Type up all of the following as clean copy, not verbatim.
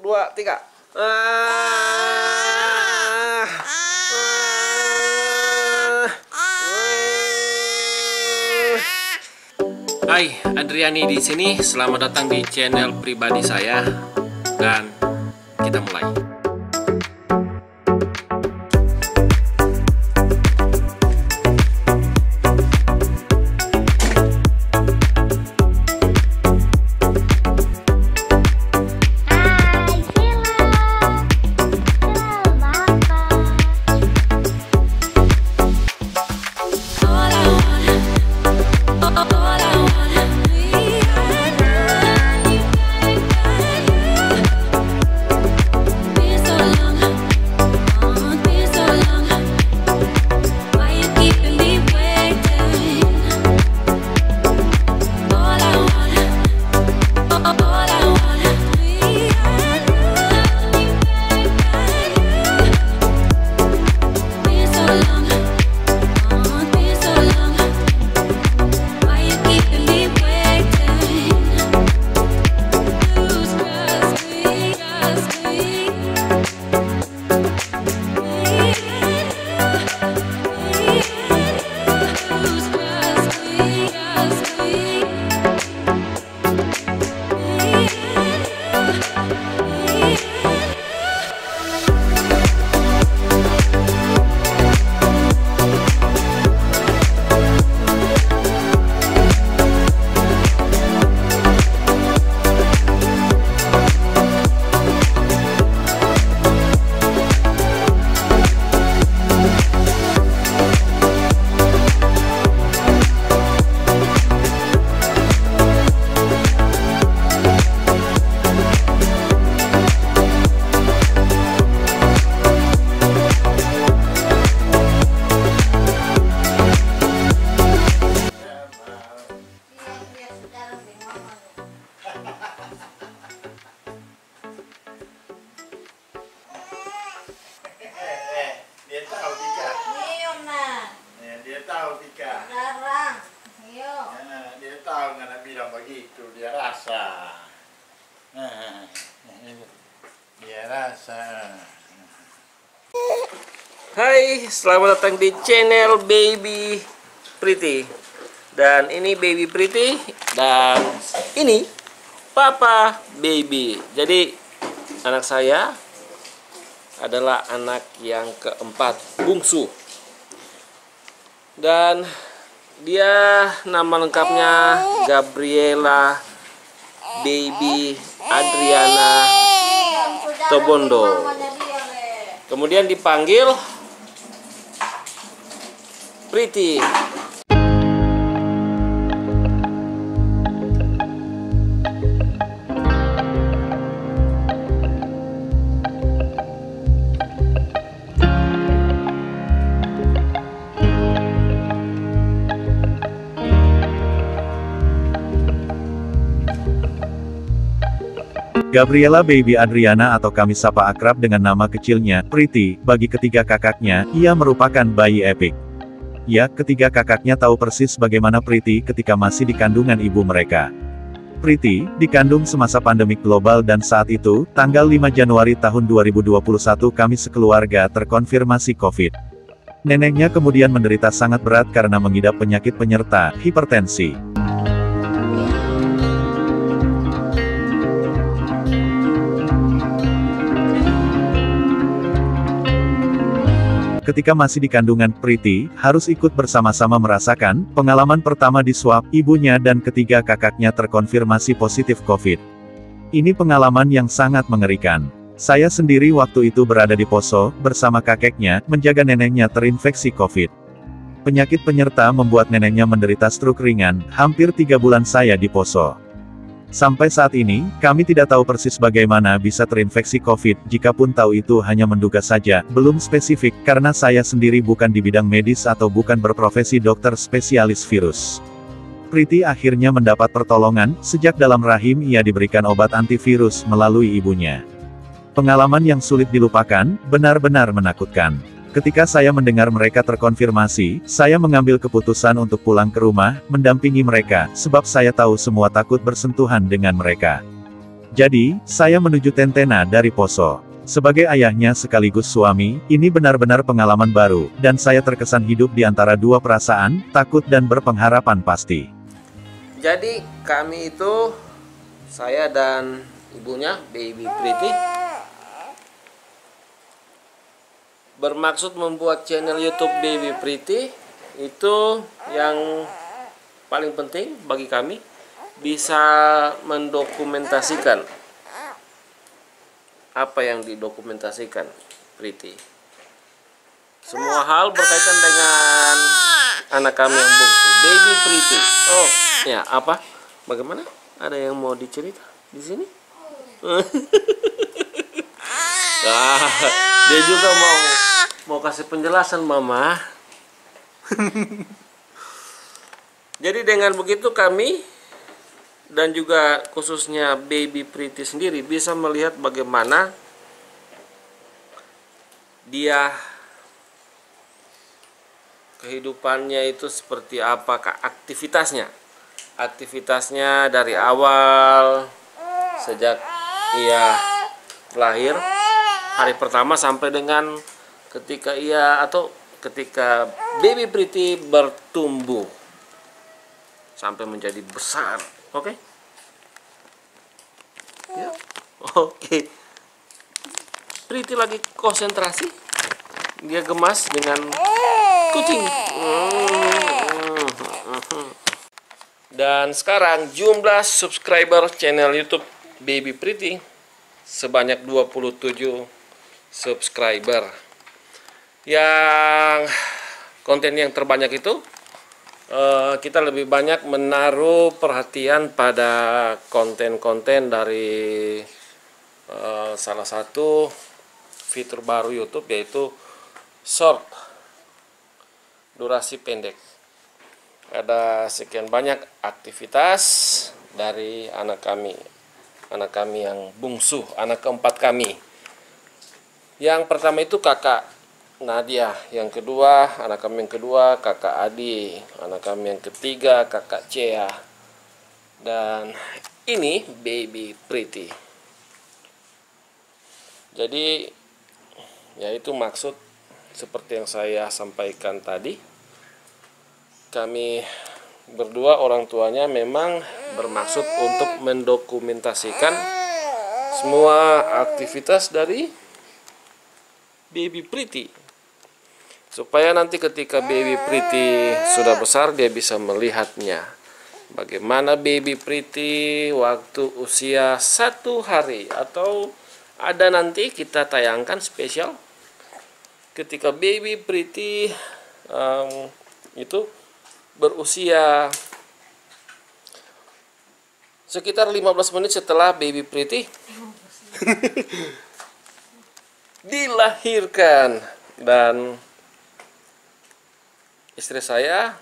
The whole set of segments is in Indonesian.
2, 3. Hai, Adriani di sini. Selamat datang di channel pribadi saya dan kita mulai. Dia tahu Tika. Larang. Ayo. Dia tahu nggak bilang begitu, dia rasa. Dia rasa. Hai, selamat datang di channel Baby Pretty. Dan ini Baby Pretty dan ini Papa Baby. Jadi anak saya adalah anak yang keempat, bungsu. Dan dia nama lengkapnya Gabriela Baby Adriana Tobondo. Kemudian dipanggil Pretty. Gabriela Baby Adriana atau kami sapa akrab dengan nama kecilnya, Pretty, bagi ketiga kakaknya, ia merupakan bayi epik. Ya, ketiga kakaknya tahu persis bagaimana Pretty ketika masih di kandungan ibu mereka. Pretty, dikandung semasa pandemik global dan saat itu, tanggal 5 Januari tahun 2021 kami sekeluarga terkonfirmasi COVID. Neneknya kemudian menderita sangat berat karena mengidap penyakit penyerta, hipertensi. Ketika masih di kandungan, Pretty harus ikut bersama-sama merasakan pengalaman pertama di swab ibunya dan ketiga kakaknya terkonfirmasi positif COVID. Ini pengalaman yang sangat mengerikan. Saya sendiri waktu itu berada di Poso bersama kakeknya menjaga neneknya terinfeksi COVID. Penyakit penyerta membuat neneknya menderita stroke ringan. Hampir 3 bulan saya di Poso. Sampai saat ini, kami tidak tahu persis bagaimana bisa terinfeksi COVID, jikapun tahu itu hanya menduga saja, belum spesifik, karena saya sendiri bukan di bidang medis atau bukan berprofesi dokter spesialis virus. Pretty akhirnya mendapat pertolongan, sejak dalam rahim ia diberikan obat antivirus melalui ibunya. Pengalaman yang sulit dilupakan, benar-benar menakutkan. Ketika saya mendengar mereka terkonfirmasi, saya mengambil keputusan untuk pulang ke rumah, mendampingi mereka, sebab saya tahu semua takut bersentuhan dengan mereka. Jadi, saya menuju Tentena dari Poso. Sebagai ayahnya sekaligus suami, ini benar-benar pengalaman baru, dan saya terkesan hidup di antara dua perasaan, takut dan berpengharapan pasti. Jadi kami itu, saya dan ibunya, Baby Pretty, bermaksud membuat channel YouTube Baby Pretty. Itu yang paling penting bagi kami, bisa mendokumentasikan apa yang didokumentasikan Pretty. Semua hal berkaitan dengan anak kami yang bungsu, Baby Pretty. Oh, ya apa? Bagaimana? Ada yang mau dicerita di sini? Nah, dia juga mau kasih penjelasan, Mama. Jadi dengan begitu kami dan juga khususnya Baby Pretty sendiri bisa melihat bagaimana dia kehidupannya itu seperti apakah aktivitasnya dari awal sejak ia lahir hari pertama sampai dengan ketika Baby Pretty bertumbuh sampai menjadi besar. Oke? Ya. Oke. Pretty lagi konsentrasi. Dia gemas dengan kucing. Dan sekarang jumlah subscriber channel YouTube Baby Pretty sebanyak 27 subscriber. Yang konten yang terbanyak itu kita lebih banyak menaruh perhatian pada konten-konten dari salah satu fitur baru YouTube, yaitu short durasi pendek. Ada sekian banyak aktivitas dari anak kami yang bungsu, anak keempat kami. Yang pertama itu kakak Nadia, yang kedua anak kami yang kedua kakak Adi, anak kami yang ketiga kakak Cea, dan ini Baby Pretty. Jadi yaitu maksud seperti yang saya sampaikan tadi, kami berdua orang tuanya memang bermaksud untuk mendokumentasikan semua aktivitas dari Baby Pretty, supaya nanti ketika Baby Pretty sudah besar dia bisa melihatnya. Bagaimana Baby Pretty waktu usia 1 hari, atau ada nanti kita tayangkan spesial ketika Baby Pretty itu berusia sekitar 15 menit setelah Baby Pretty dilahirkan. Dan istri saya,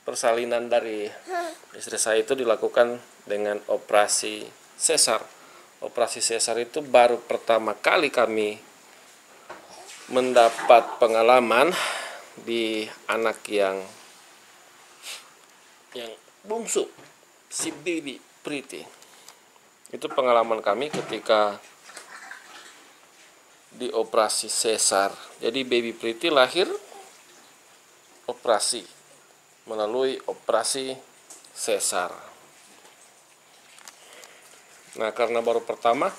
persalinan dari istri saya itu dilakukan dengan operasi sesar. Operasi sesar itu baru pertama kali kami mendapat pengalaman di anak yang bungsu, si Baby Pretty. Itu pengalaman kami ketika di operasi sesar. Jadi Baby Pretty lahir melalui operasi sesar. Nah, karena baru pertama,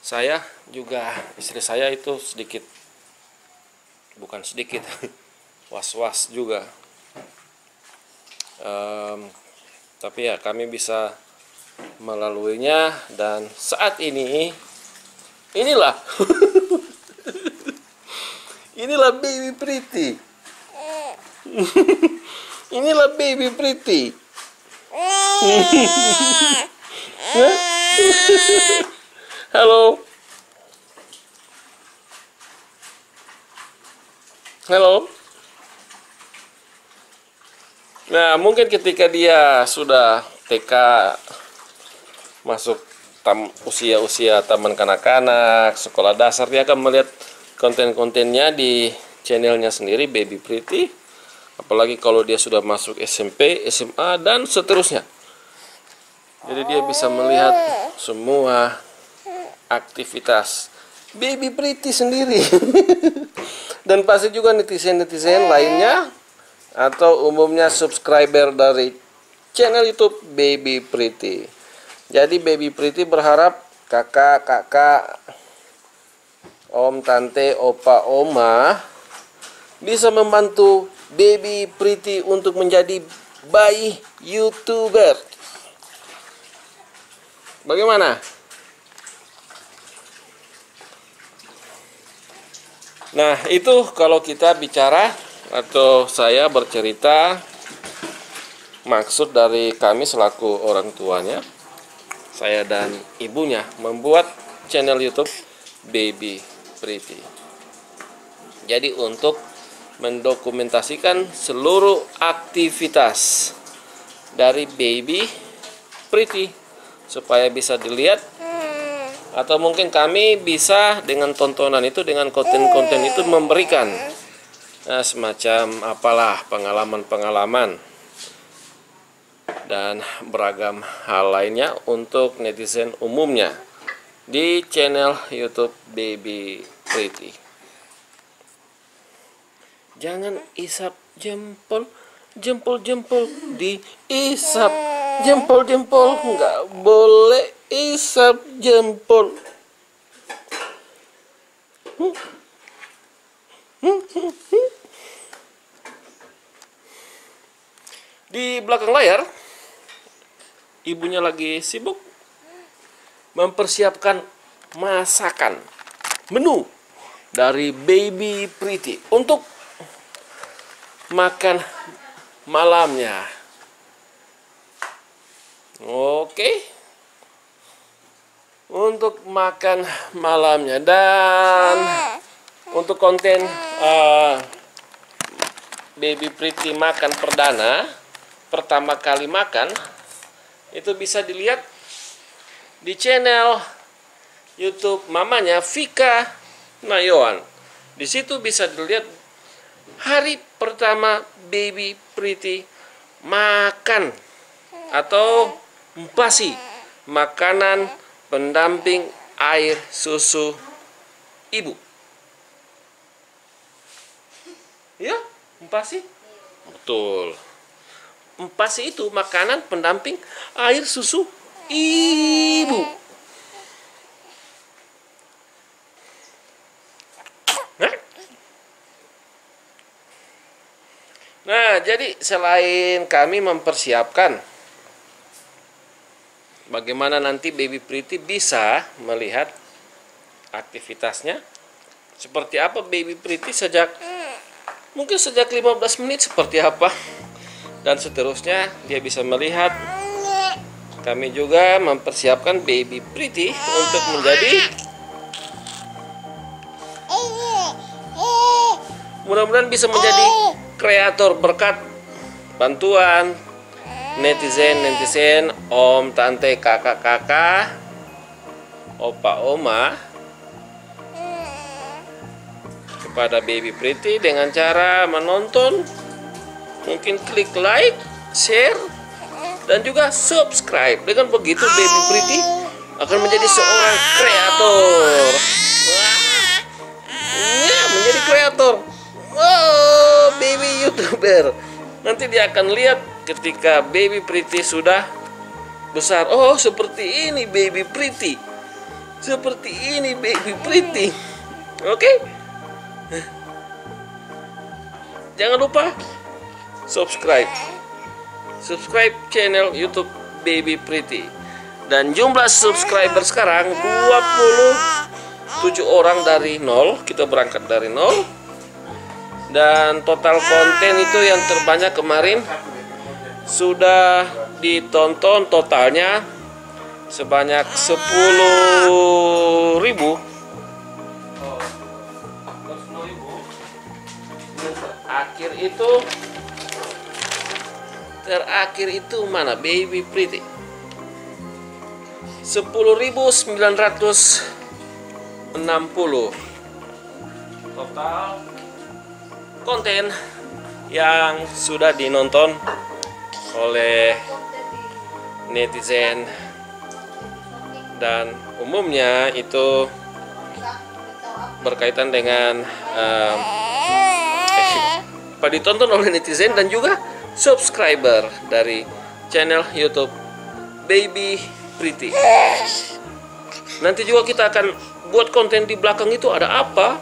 saya juga istri saya itu bukan sedikit was-was juga. Tapi ya kami bisa melaluinya, dan saat ini inilah inilah Baby Pretty. Inilah Baby Pretty. Halo. Halo. Nah, mungkin ketika dia sudah TK, masuk usia taman kanak-kanak, sekolah dasar, dia akan melihat konten-kontennya di channelnya sendiri, Baby Pretty. Apalagi kalau dia sudah masuk SMP, SMA, dan seterusnya. Jadi dia bisa melihat semua aktivitas Baby Pretty sendiri. Dan pasti juga netizen-netizen lainnya atau umumnya subscriber dari channel YouTube Baby Pretty. Jadi Baby Pretty berharap kakak-kakak, om, tante, opa, oma bisa membantu Baby Pretty untuk menjadi bayi YouTuber. Bagaimana? Nah, itu kalau kita bicara atau saya bercerita maksud dari kami selaku orang tuanya, saya dan ibunya membuat channel YouTube Baby Pretty. Jadi untuk mendokumentasikan seluruh aktivitas dari Baby Pretty supaya bisa dilihat, atau mungkin kami bisa dengan tontonan itu, dengan konten-konten itu memberikan semacam apalah pengalaman-pengalaman dan beragam hal lainnya untuk netizen umumnya di channel YouTube Baby Pretty. Jangan isap jempol, jempol diisap, jempol nggak boleh isap jempol. Di belakang layar ibunya lagi sibuk mempersiapkan masakan menu dari Baby Pretty untuk makan malamnya. Oke, untuk makan malamnya. Dan untuk konten Baby Pretty makan perdana, pertama kali makan, itu bisa dilihat di channel YouTube mamanya Vika Nayoan. Di situ bisa dilihat hari pertama Baby Pretty makan atau mpasi, makanan pendamping air susu ibu. Ya, mpasi? Betul. Mpasi itu makanan pendamping air susu ibu. Nah, jadi selain kami mempersiapkan bagaimana nanti Baby Pretty bisa melihat aktivitasnya, seperti apa Baby Pretty mungkin sejak 15 menit seperti apa, dan seterusnya dia bisa melihat. Kami juga mempersiapkan Baby Pretty untuk menjadi, mudah-mudahan bisa menjadi kreator berkat bantuan netizen, om, tante, kakak, opa, oma kepada Baby Pretty dengan cara menonton, mungkin klik like, share, dan juga subscribe. Dengan begitu Baby Pretty akan menjadi seorang kreator. Ya, menjadi kreator. Wow, baby YouTuber. Nanti dia akan lihat ketika Baby Pretty sudah besar. Oh, seperti ini Baby Pretty. Seperti ini Baby Pretty. Oke? Jangan lupa subscribe channel YouTube Baby Pretty. Dan jumlah subscriber sekarang 27 orang dari 0. Kita berangkat dari 0. Dan total konten itu yang terbanyak kemarin sudah ditonton totalnya sebanyak 10.000. Terakhir itu mana Baby Pretty? 10.960 total konten yang sudah dinonton oleh netizen, dan umumnya itu berkaitan dengan apa ditonton oleh netizen dan juga subscriber dari channel YouTube Baby Pretty. Nanti juga kita akan buat konten di belakang itu ada apa?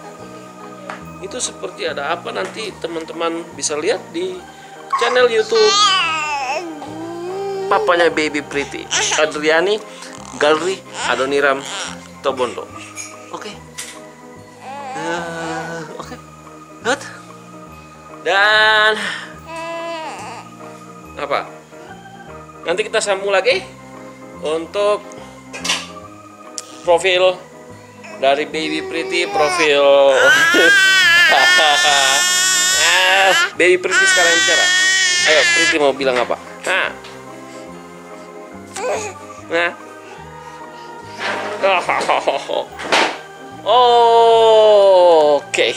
Itu seperti ada apa, nanti teman-teman bisa lihat di channel YouTube papanya Baby Pretty, Adriani Gallery Adoniram Tobondo. Oke. Oke. Good. Dan apa? Nanti kita sambung lagi untuk profil dari Baby Pretty, profil Baby Pretty sekarang bicara. Ayo, Pretty mau bilang apa? Nah. Oke.